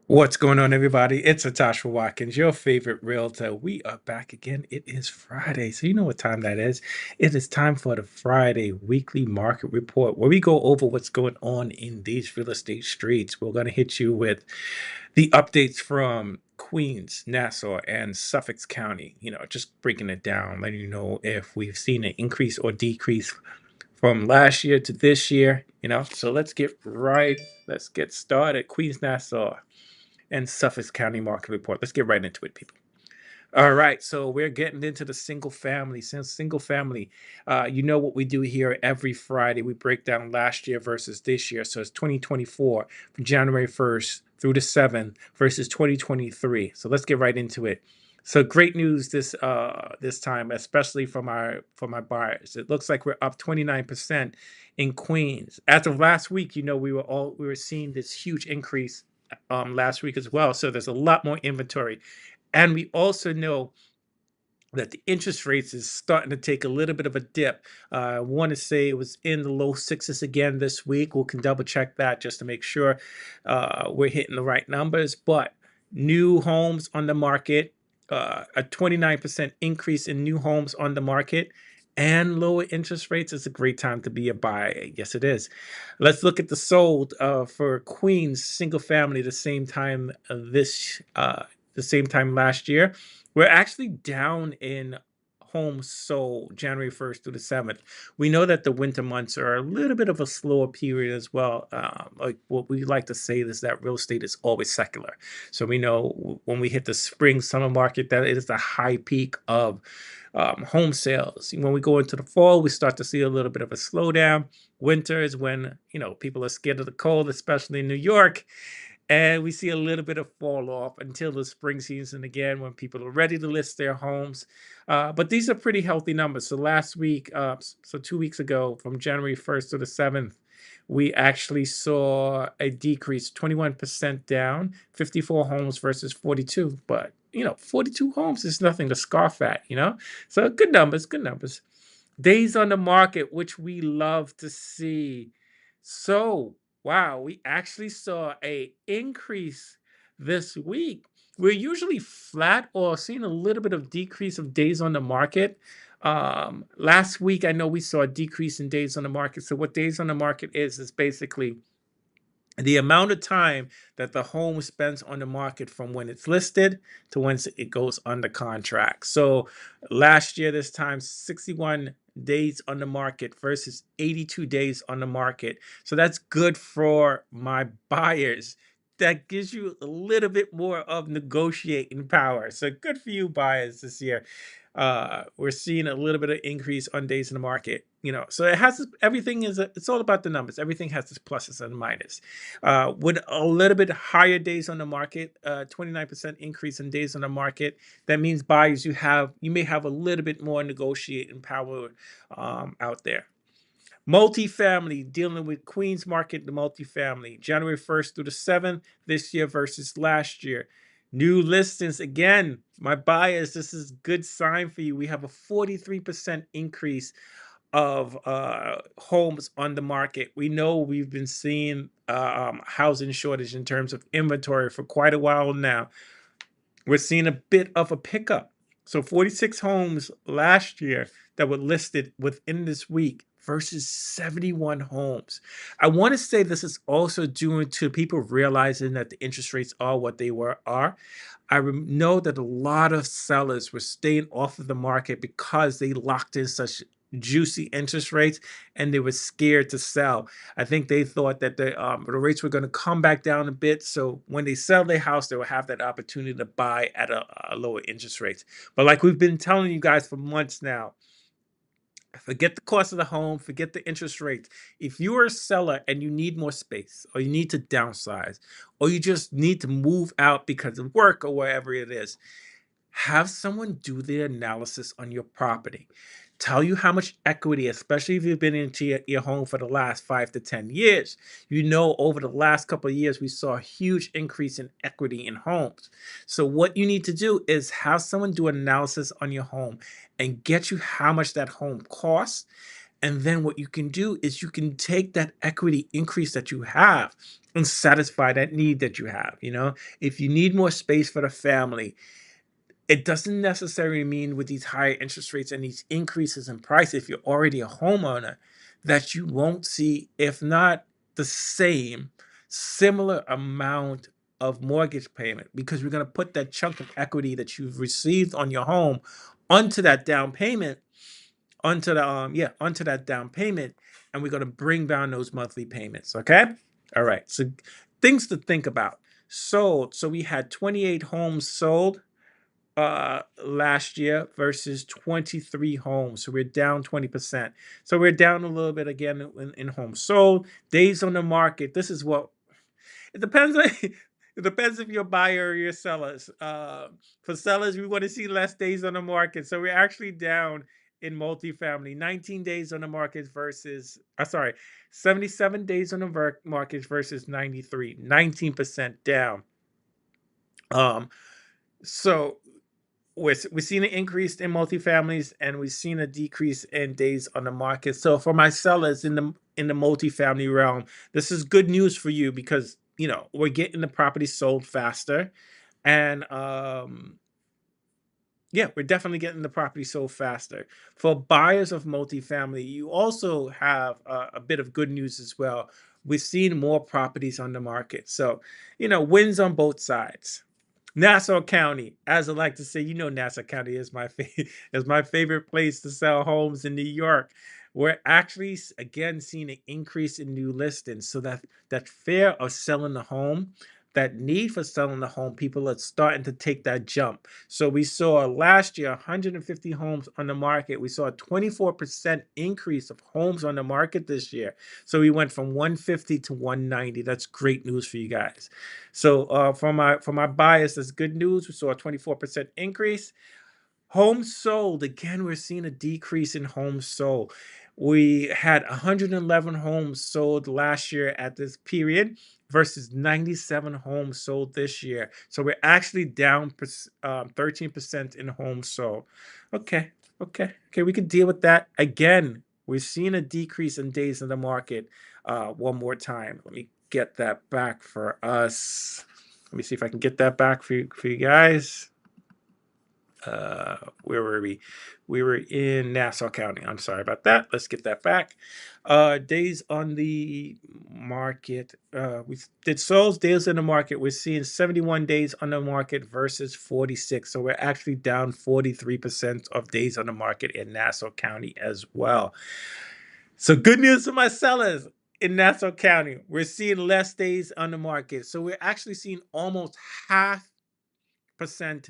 What's going on, everybody? It's Natasha Watkins, your favorite realtor. We are back again. It is Friday, so you know what time that is. It is time for the Friday weekly market report, where we go over what's going on in these real estate streets. We're going to hit you with the updates from Queens, Nassau, and Suffolk County. Just breaking it down, letting you know if we've seen an increase or decrease from last year to this year. So let's get started. Queens, Nassau, and Suffolk County Market Report. Let's get right into it, people. All right, so we're getting into the single family. Since single family, you know what we do here every Friday. We break down last year versus this year. So it's 2024 from January 1st through the 7th versus 2023. So let's get right into it. So great news this time, especially from my buyers. It looks like we're up 29% in Queens. As of last week, we were seeing this huge increase last week as well. So there's a lot more inventory. And we also know that the interest rates is starting to take a little bit of a dip. I want to say it was in the low sixes again this week. We can double check that just to make sure we're hitting the right numbers. But new homes on the market, a 29% increase in new homes on the market, and lower interest rates is a great time to be a buyer. Yes, it is. Let's look at the sold for Queens single family the same time last year. We're actually down in homes sold January 1st through the 7th. We know that the winter months are a little bit of a slower period as well. Like what we like to say is that real estate is always secular. So we know when we hit the spring, summer market, that it is the high peak of home sales. When we go into the fall, we start to see a little bit of a slowdown. Winter is when, people are scared of the cold, especially in New York. And we see a little bit of fall off until the spring season again, when people are ready to list their homes. But these are pretty healthy numbers. So last week, so 2 weeks ago, from January 1st to the 7th, we actually saw a decrease, 21% down, 54 homes versus 42. But, 42 homes is nothing to scoff at. So good numbers, good numbers. Days on the market, which we love to see. So, wow, we actually saw a increase this week. We're usually flat or seeing a little bit of decrease of days on the market. Last week, I know we saw a decrease in days on the market. So what days on the market is basically the amount of time that the home spends on the market from when it's listed to when it goes under contract. So last year, this time, 61 days on the market versus 82 days on the market. So that's good for my buyers. That gives you a little bit more of negotiating power. So good for you buyers this year. We're seeing a little bit of increase on days in the market. So it's all about the numbers. Everything has its pluses and minuses. With a little bit higher days on the market, 29% increase in days on the market, that means buyers, you may have a little bit more negotiating power out there. Multifamily, dealing with Queens market, the multifamily, January 1st through the 7th this year versus last year. New listings, again, my buyers, this is good sign for you. We have a 43% increase of homes on the market. We know we've been seeing housing shortage in terms of inventory for quite a while now. We're seeing a bit of a pickup. So 46 homes last year that were listed within this week. versus 71 homes. I want to say this is also due to people realizing that the interest rates are what they are. Know that a lot of sellers were staying off of the market because they locked in such juicy interest rates and they were scared to sell. I think they thought that the rates were going to come back down a bit. So when they sell their house, they will have that opportunity to buy at a lower interest rate. But like we've been telling you guys for months now, forget the cost of the home, forget the interest rates. If you are a seller and you need more space, or you need to downsize, or you just need to move out because of work or wherever it is, have someone do the analysis on your property. Tell you how much equity, especially if you've been into your home for the last 5 to 10 years. You know, over the last couple of years, we saw a huge increase in equity in homes. So, what you need to do is have someone do an analysis on your home and get you how much that home costs. And then what you can do is you can take that equity increase that you have and satisfy that need that you have. If you need more space for the family, it doesn't necessarily mean with these higher interest rates and these increases in price, if you're already a homeowner, that you won't see, if not the same, similar amount of mortgage payment, because we're going to put that chunk of equity that you've received on your home onto that down payment, onto that down payment, and we're going to bring down those monthly payments. Okay. All right. So things to think about. Sold. So we had 28 homes sold last year versus 23 homes. So we're down 20%. So we're down a little bit again in homes sold. Days on the market. This is what it depends on. It depends if you're a buyer or you're sellers. For sellers, we want to see less days on the market. So we're actually down in multifamily. 19 days on the market versus, sorry, 77 days on the market versus 93. 19% down. So we're seeing an increase in multifamilies and we've seen a decrease in days on the market. So for my sellers in the multifamily realm, this is good news for you because we're getting the property sold faster, and yeah, we're definitely getting the property sold faster. For buyers of multifamily, you also have a bit of good news as well. We're seeing more properties on the market, so wins on both sides. Nassau County, as I like to say, Nassau County is my favorite place to sell homes in New York. We're actually again seeing an increase in new listings, so that fear of selling the home, that need for selling the home, people are starting to take that jump. So we saw last year 150 homes on the market. We saw a 24% increase of homes on the market this year. So we went from 150 to 190. That's great news for you guys. So for my buyers, that's good news. We saw a 24% increase. Homes sold, again, we're seeing a decrease in homes sold. We had 111 homes sold last year at this period versus 97 homes sold this year. So we're actually down 13% in homes sold. Okay, okay, we can deal with that. Again, we're seeing a decrease in days in the market. One more time. Let me get that back for us. Let me see if I can get that back for you guys. Where were we? We were in Nassau County. I'm sorry about that. Let's get that back. Days on the market. We did Souls days in the market. We're seeing 71 days on the market versus 46. So we're actually down 43% of days on the market in Nassau County as well. So good news for my sellers in Nassau County. We're seeing less days on the market. So we're actually seeing almost 0.5%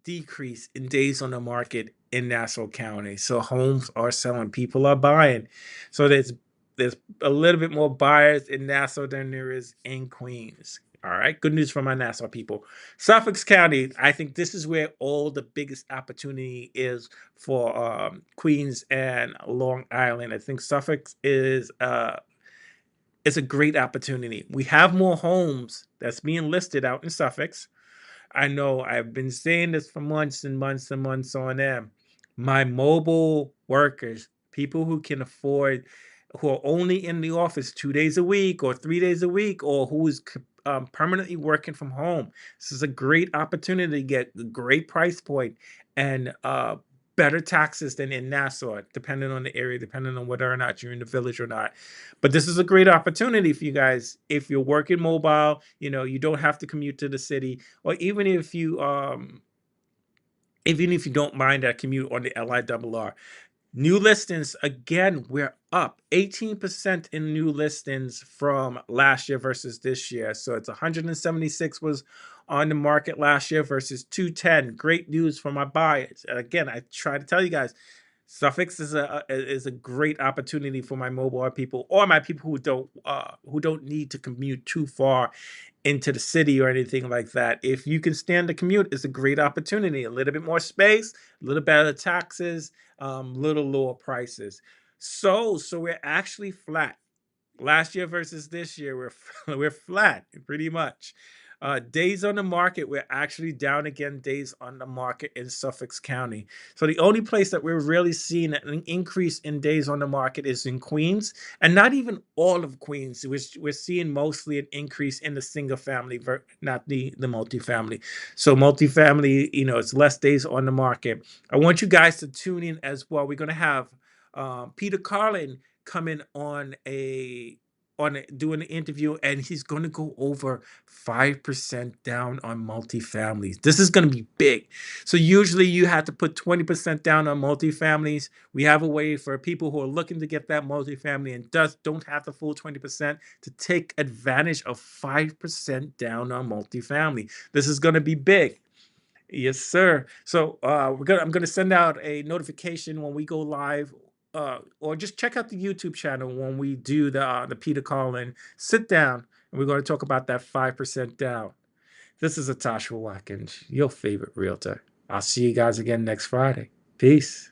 decrease in days on the market in Nassau County. So homes are selling, people are buying. So there's a little bit more buyers in Nassau than there is in Queens. All right, good news for my Nassau people. Suffolk County, I think this is where all the biggest opportunity is for Queens and Long Island. I think Suffolk is a great opportunity. We have more homes that's being listed out in Suffolk. I know I've been saying this for months and months and months on end. My mobile workers, people who can afford, who are only in the office 2 days a week or 3 days a week, or who is permanently working from home. This is a great opportunity to get a great price point and better taxes than in Nassau, depending on the area, depending on whether or not you're in the village or not. But this is a great opportunity for you guys. If you're working mobile, you don't have to commute to the city, or even if you don't mind that commute on the LIRR. New listings, again, we're up 18% in new listings from last year versus this year. So it's 176 was on the market last year versus 210. Great news for my buyers. And again, I try to tell you guys, Suffolk is a great opportunity for my mobile people, or my people who don't need to commute too far into the city or anything like that. If you can stand the commute, it's a great opportunity. A little bit more space, a little better taxes, little lower prices. So we're actually flat. Last year versus this year, we're flat pretty much. Days on the market, we're actually down again. Days on the market in Suffolk County. So the only place that we're really seeing an increase in days on the market is in Queens, and not even all of Queens. We're seeing mostly an increase in the single family, not the multifamily. So multifamily, it's less days on the market. I want you guys to tune in as well. We're going to have Peter Carlin coming doing an interview, and he's going to go over 5% down on multifamilies. This is going to be big. So usually you have to put 20% down on multifamilies. We have a way for people who are looking to get that multifamily and don't have the full 20% to take advantage of 5% down on multifamily. This is going to be big. Yes, sir. So I'm gonna send out a notification when we go live, or just check out the YouTube channel when we do the Peter Collin sit down, and we're going to talk about that 5% down. This is Atasha Watkins, your favorite realtor. I'll see you guys again next Friday. Peace.